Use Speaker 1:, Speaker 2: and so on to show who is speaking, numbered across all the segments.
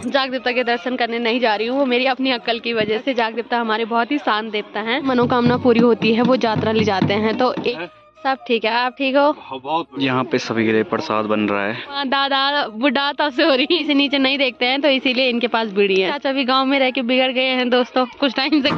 Speaker 1: जाग देवता के दर्शन करने नहीं जा रही हूँ, वो मेरी अपनी अक्ल की वजह से। जाग देवता हमारे बहुत ही शांत देवता हैं, मनोकामना पूरी होती है वो यात्रा ले जाते हैं। तो एक सब ठीक है, आप ठीक हो?
Speaker 2: यहाँ पे सभी के लिए प्रसाद बन रहा है।
Speaker 1: दादा बुढ़ा तब से हो रही है, इसे नीचे नहीं देखते हैं तो इसीलिए इनके पास बीड़ी है। चाचा भी गांव में रह के बिगड़ गए हैं दोस्तों कुछ टाइम से।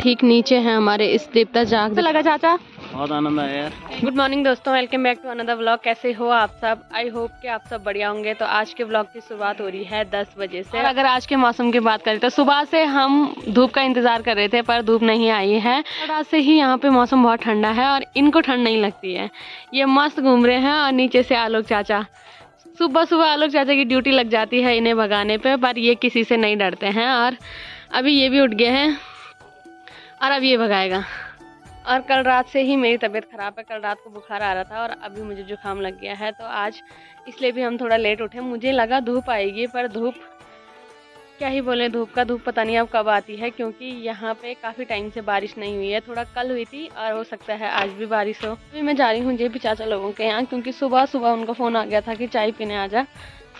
Speaker 1: ठीक नीचे है हमारे इस देवता जाग। लगा चाचा?
Speaker 2: बहुत आनंद आया यार।
Speaker 1: गुड मॉर्निंग दोस्तों, welcome back to another vlog. कैसे हो आप सब? आई होप कि आप सब बढ़िया होंगे। तो आज के व्लॉग की शुरुआत हो रही है 10 बजे से। और अगर आज के मौसम की बात करें तो सुबह से हम धूप का इंतजार कर रहे थे पर धूप नहीं आई है। और आज से ही यहाँ पे मौसम बहुत ठंडा है और इनको ठंड नहीं लगती है। ये मस्त घूम रहे हैं। और नीचे से आलोक चाचा, सुबह सुबह आलोक चाचा की ड्यूटी लग जाती है इन्हें भगाने पे, पर ये किसी से नहीं डरते हैं। और अभी ये भी उठ गए हैं और अब ये भगाएगा। और कल रात से ही मेरी तबीयत ख़राब है, कल रात को बुखार आ रहा था और अभी मुझे जुकाम लग गया है। तो आज इसलिए भी हम थोड़ा लेट उठे। मुझे लगा धूप आएगी पर धूप क्या ही बोले, धूप पता नहीं अब कब आती है, क्योंकि यहाँ पे काफ़ी टाइम से बारिश नहीं हुई है। थोड़ा कल हुई थी और हो सकता है आज भी बारिश हो। अभी मैं जा रही हूँ जेपी चाचा लोगों के यहाँ, क्योंकि सुबह सुबह उनका फ़ोन आ गया था कि चाय पीने आ जा।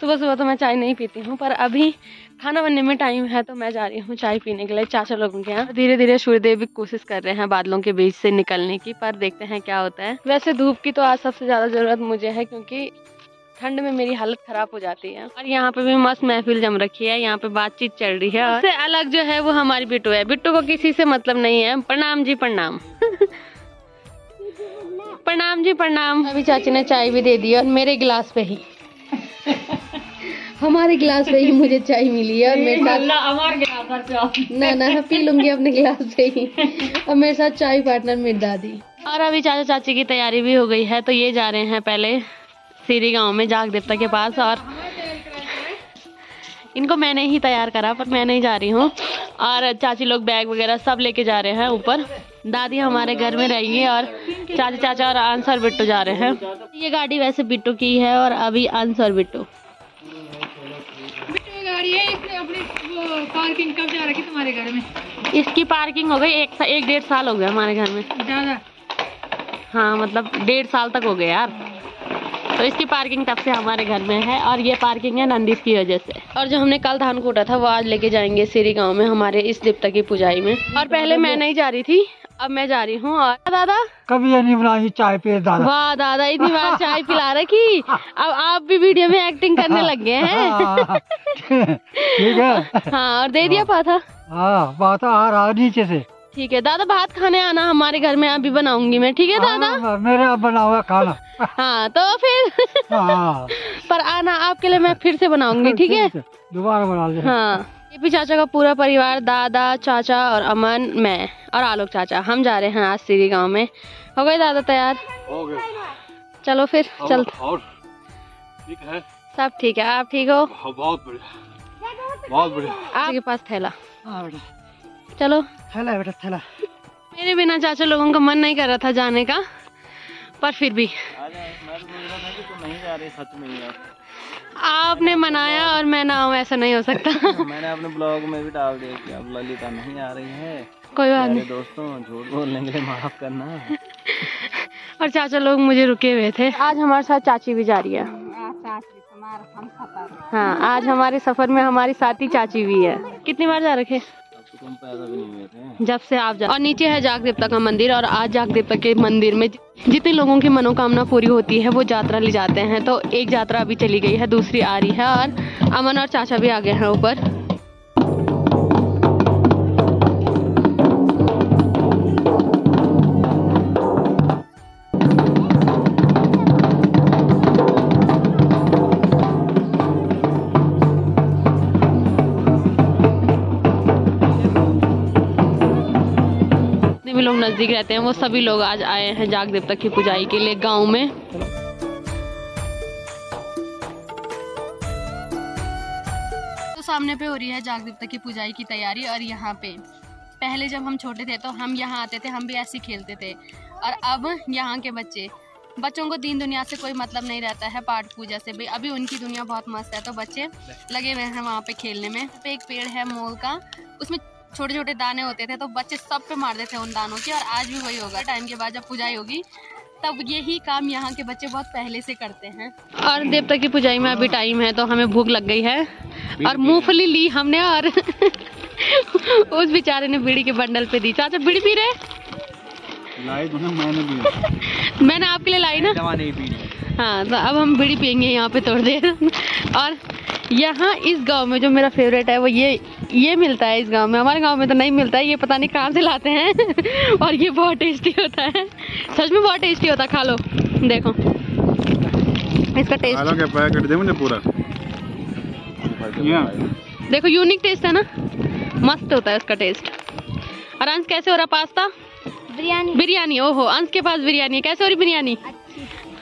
Speaker 1: सुबह सुबह तो मैं चाय नहीं पीती हूँ, पर अभी खाना बनने में टाइम है तो मैं जा रही हूँ चाय पीने के लिए चाचा लोगों के यहाँ। धीरे धीरे सूर्यदेव भी कोशिश कर रहे हैं बादलों के बीच से निकलने की, पर देखते हैं क्या होता है। वैसे धूप की तो आज सबसे ज़्यादा ज़रूरत मुझे है, क्योंकि ठंड में मेरी हालत खराब हो जाती है। और यहाँ पे भी मस्त महफिल जम रखी है, यहाँ पे बातचीत चल रही है। उससे अलग जो है वो हमारी बिट्टू है। बिट्टू को किसी से मतलब नहीं है। प्रणाम जी प्रणाम। प्रणाम जी प्रणाम। अभी चाची ने चाय भी दे दी और मेरे गिलास पे ही हमारे गिलास पे ही मुझे चाय मिली है। और मेरे साथ ना पी लूंगी अपने गिलास पे ही। और मेरे साथ चाय पार्टनर मेरी दादी। और अभी चाचा चाची की तैयारी भी हो गई है, तो ये जा रहे हैं पहले सीरी गांव में जाग देवता के पास। और इनको मैंने ही तैयार करा पर मैं नहीं जा रही हूँ। और चाची लोग बैग वगैरह सब लेके जा रहे हैं ऊपर। दादी हमारे घर में रहेंगी और चाचा और अंश और बिट्टू जा रहे हैं। ये गाड़ी वैसे बिट्टू की है और अभी अंश और बिट्टू गाड़ी है। इसने अपनी पार्किंग कब जा रखी तुम्हारे घर में? इसकी पार्किंग हो गई एक डेढ़ साल हो गया हमारे घर में। ज़्यादा? हाँ मतलब 1.5 साल तक हो गए यार। तो इसकी पार्किंग तब से हमारे घर में है। और ये पार्किंग है नंदीस की वजह से। और जो हमने कल धान कूटा था वो आज लेके जाएंगे सीरी गांव में हमारे इस देवता की पुजाई में। और पहले मैं नहीं जा रही थी, अब मैं जा रही हूँ। और दादा
Speaker 3: कभी ये नहीं बनाई चाय पे दादा।
Speaker 1: वाह दादा इतनी बार चाय पिला रखी, अब आप भी वीडियो में एक्टिंग करने लग गए हैं।
Speaker 3: ठीक है।
Speaker 1: हाँ और दे दिया पाथा।
Speaker 3: हाँ पाथा आ रहा नीचे से।
Speaker 1: ठीक है दादा, भात खाने आना हमारे घर में, अभी बनाऊंगी मैं। ठीक है दादा?
Speaker 3: मेरे अब बना हुआ खाना।
Speaker 1: हाँ तो फिर
Speaker 3: हाँ।
Speaker 1: पर आना आपके लिए मैं फिर से बनाऊंगी। ठीक है
Speaker 3: दोबारा बना ले। हाँ
Speaker 1: ये चाचा का पूरा परिवार, दादा चाचा और अमन, मैं और आलोक चाचा, हम जा रहे हैं आज सीरी गांव में। हो गए दादा तैयार? हो गए। चलो फिर चल।
Speaker 2: ठीक है
Speaker 1: सब ठीक है, आप ठीक हो?
Speaker 2: बहुत बढ़िया बहुत बढ़िया।
Speaker 1: आपके पास थैला? चलो
Speaker 3: थैला बेटा थैला।
Speaker 1: मेरे बिना चाचा लोगों का मन नहीं कर रहा था जाने का, पर फिर भी
Speaker 2: नहीं जा रहे सच में यार।
Speaker 1: आपने मनाया और मैं ना आऊँ, ऐसा नहीं हो सकता।
Speaker 2: मैंने अपने ब्लॉग में भी डाल दिया कि अब ललिता नहीं आ रही है।
Speaker 1: कोई बात नहीं
Speaker 2: दोस्तों, झूठ बोलने के लिए माफ करना।
Speaker 1: और चाचा लोग मुझे रुके हुए थे। आज हमारे साथ चाची भी जा रही है। हाँ आज हमारे सफर में हमारी साथी चाची भी है। कितनी बार जा रखे?
Speaker 2: तुम पैदा भी नहीं हुए थे
Speaker 1: जब से आप जा। और नीचे है जाग देवता का मंदिर। और आज जाग देवता के मंदिर में जितने लोगों की मनोकामना पूरी होती है वो यात्रा ले जाते हैं। तो एक यात्रा अभी चली गई है, दूसरी आ रही है। और अमन और चाचा भी आ गए हैं ऊपर। भी लोग नजदीक रहते हैं वो सभी लोग आज आए हैं जाग देवता की पुजाई के लिए गांव में। तो सामने पे हो रही है जाग देवता की पुजाई की तैयारी। और यहाँ पे पहले जब हम छोटे थे तो हम यहाँ आते थे, हम भी ऐसे खेलते थे। और अब यहाँ के बच्चों को दीन दुनिया से कोई मतलब नहीं रहता है, पाठ पूजा से भी। अभी उनकी दुनिया बहुत मस्त है, तो बच्चे लगे हुए हैं वहाँ पे खेलने में। पे एक पेड़ है मोल का, उसमें छोटे छोटे दाने होते थे, तो बच्चे सब पे मार देते उन दानों की। और आज भी वही होगा, टाइम के बाद जब पुजाई होगी तब यही काम यहाँ के बच्चे बहुत पहले से करते हैं। और देवता की पुजाई में अभी टाइम है तो हमें भूख लग गई है और मूंगफली ली हमने और उस बेचारे ने बीड़ी के बंडल पे दी। चाचा बीड़ी पी रहे?
Speaker 2: लाई तो ना मैंने
Speaker 1: मैंने आपके लिए लाई ना। हाँ तो अब हम बीड़ी पियेंगे यहाँ पे थोड़ी देर। और यहाँ इस गांव में जो मेरा फेवरेट है वो ये मिलता है इस गांव में। हमारे गांव में तो नहीं मिलता है, ये पता नहीं कहाँ से लाते हैं और ये बहुत टेस्टी होता है, सच में बहुत टेस्टी होता है। खा लो, देखो इसका टेस्ट
Speaker 2: दे मुझे पूरा।
Speaker 1: देखो यूनिक टेस्ट है ना, मस्त होता है उसका टेस्ट। और अंश कैसे हो रहा पास्ता? बिरयानी। ओहो अंश के पास बिरयानी है, कैसे हो रही बिरयानी?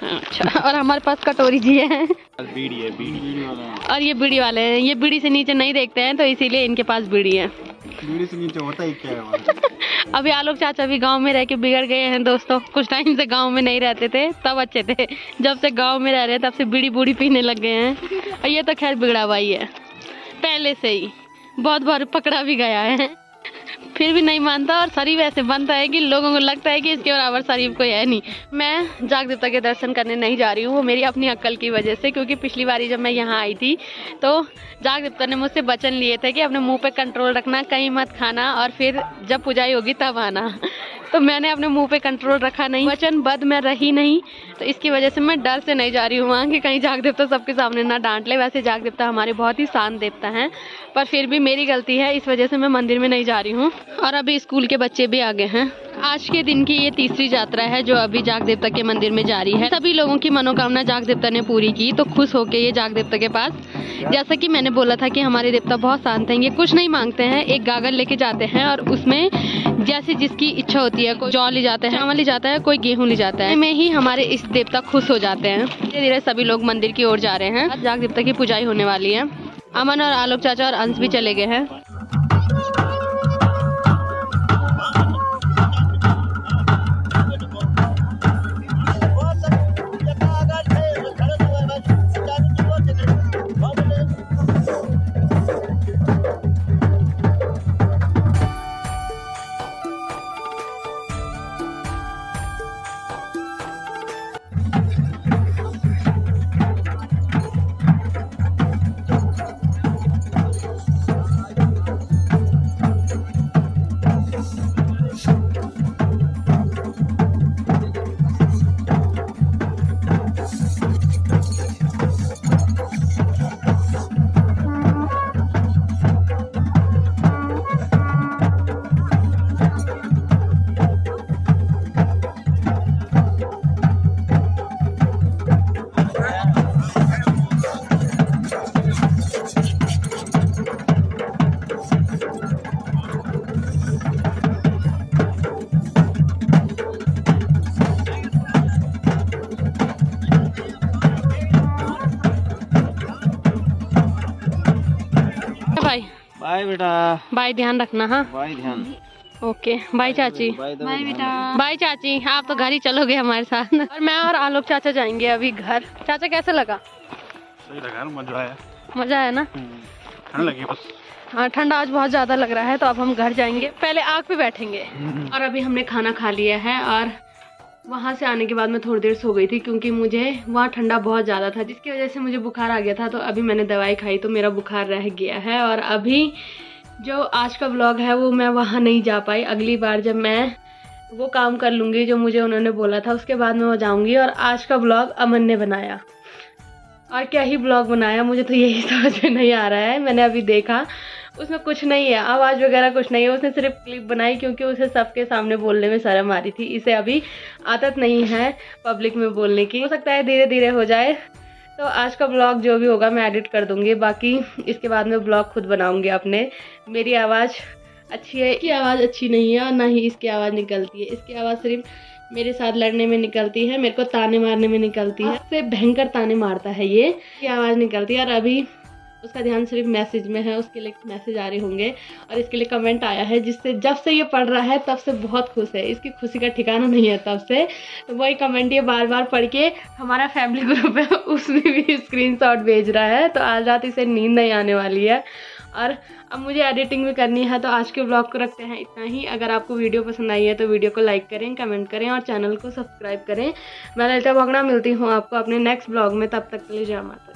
Speaker 1: अच्छा। और हमारे पास कटोरी जी है,
Speaker 2: बीड़ी वाला।
Speaker 1: और ये बीड़ी वाले हैं, ये बीड़ी से नीचे नहीं देखते हैं तो इसीलिए इनके पास बीड़ी है।
Speaker 2: बीड़ी से नीचे होता ही क्या है?
Speaker 1: अभी आलोक चाचा भी गांव में रह के बिगड़ गए हैं दोस्तों। कुछ टाइम से गांव में नहीं रहते थे तब अच्छे थे, जब से गांव में रह रहे हैं तब से बीड़ी बूढ़ी पीने लग गए हैं। और ये तो खैर बिगड़ा हुआ ही है पहले से ही, बहुत बार पकड़ा भी गया है फिर भी नहीं मानता। और शरीफ ऐसे बनता है कि लोगों को लगता है कि इसके बराबर शरीफ कोई है नहीं। मैं जाग देवता के दर्शन करने नहीं जा रही हूँ, वो मेरी अपनी अक्ल की वजह से, क्योंकि पिछली बारी जब मैं यहाँ आई थी तो जाग देवता ने मुझसे वचन लिए थे कि अपने मुंह पे कंट्रोल रखना, कहीं मत खाना और फिर जब पुजाई होगी तब आना। तो मैंने अपने मुंह पे कंट्रोल रखा नहीं, वचनबद्ध मैं रही नहीं, तो इसकी वजह से मैं डर से नहीं जा रही हूँ वहाँ कि कहीं जाग देवता सबके सामने ना डांट ले। वैसे जाग देवता हमारे बहुत ही शांत देवता हैं, पर फिर भी मेरी गलती है, इस वजह से मैं मंदिर में नहीं जा रही हूँ। और अभी स्कूल के बच्चे भी आगे हैं। आज के दिन की ये तीसरी यात्रा है जो अभी जाग देवता के मंदिर में जारी है। सभी लोगों की मनोकामना जाग देवता ने पूरी की तो खुश होके ये जाग देवता के पास, जैसा कि मैंने बोला था कि हमारे देवता बहुत शांत हैं, ये कुछ नहीं मांगते हैं, एक गागर लेके जाते हैं और उसमें जैसे जिसकी इच्छा होती है, कोई जौ ले जाता है, चावल ले जाता है, कोई गेहूं ले जाता है, में ही हमारे इस देवता खुश हो जाते हैं। धीरे धीरे सभी लोग मंदिर की ओर जा रहे हैं। जाग देवता की पुजाई होने वाली है। अमन और आलोक चाचा और अंश भी चले गए हैं।
Speaker 2: बाय बेटा,
Speaker 1: बाय, ध्यान रखना। हाँ
Speaker 2: बाय, ध्यान।
Speaker 1: ओके बाय चाची।
Speaker 2: बाय बेटा।
Speaker 1: बाय चाची, आप तो घर ही चलोगे हमारे साथ। और मैं और आलोक चाचा जाएंगे अभी घर। चाचा कैसा लगा?
Speaker 2: सही लगा, मजा आया।
Speaker 1: मजा आया ना?
Speaker 2: ठंड लगी बस।
Speaker 1: हाँ ठंडा आज बहुत ज्यादा लग रहा है, तो अब हम घर जाएंगे, पहले आग पे बैठेंगे। और अभी हमने खाना खा लिया है और वहाँ से आने के बाद मैं थोड़ी देर सो गई थी क्योंकि मुझे वहाँ ठंडा बहुत ज़्यादा था, जिसकी वजह से मुझे बुखार आ गया था। तो अभी मैंने दवाई खाई तो मेरा बुखार रह गया है। और अभी जो आज का व्लॉग है वो मैं वहाँ नहीं जा पाई। अगली बार जब मैं वो काम कर लूँगी जो मुझे उन्होंने बोला था उसके बाद मैं वो जाऊँगी। और आज का व्लॉग अमन ने बनाया, और क्या ही ब्लॉग बनाया, मुझे तो यही समझ में नहीं आ रहा है। मैंने अभी देखा उसमें कुछ नहीं है, आवाज़ वगैरह कुछ नहीं है, उसने सिर्फ क्लिप बनाई क्योंकि उसे सबके सामने बोलने में शर्म आ रही थी। इसे अभी आदत नहीं है पब्लिक में बोलने की, हो सकता है धीरे धीरे हो जाए। तो आज का ब्लॉग जो भी होगा मैं एडिट कर दूंगी, बाकी इसके बाद में ब्लॉग खुद बनाऊंगी अपने। मेरी आवाज़ अच्छी है, इसकी आवाज़ अच्छी नहीं है और ना ही इसकी आवाज़ निकलती है। इसकी आवाज़ सिर्फ मेरे साथ लड़ने में निकलती है, मेरे को ताने मारने में निकलती है, इससे भयंकर ताने मारता है ये आवाज़ निकलती है। और अभी उसका ध्यान सिर्फ मैसेज में है, उसके लिए मैसेज आ रहे होंगे और इसके लिए कमेंट आया है, जिससे जब से ये पढ़ रहा है तब से बहुत खुश है, इसकी खुशी का ठिकाना नहीं है तब से। तो वही कमेंट ये बार बार पढ़ के हमारा फैमिली ग्रुप है उसमें भी स्क्रीनशॉट भेज रहा है। तो आज रात इसे नींद नहीं आने वाली है और अब मुझे एडिटिंग भी करनी है। तो आज के ब्लॉग को रखते हैं इतना ही। अगर आपको वीडियो पसंद आई है तो वीडियो को लाइक करें, कमेंट करें और चैनल को सब्सक्राइब करें। मैं ललिता बोगड़ा मिलती हूँ आपको अपने नेक्स्ट ब्लॉग में। तब तक के लिए जय माता दी।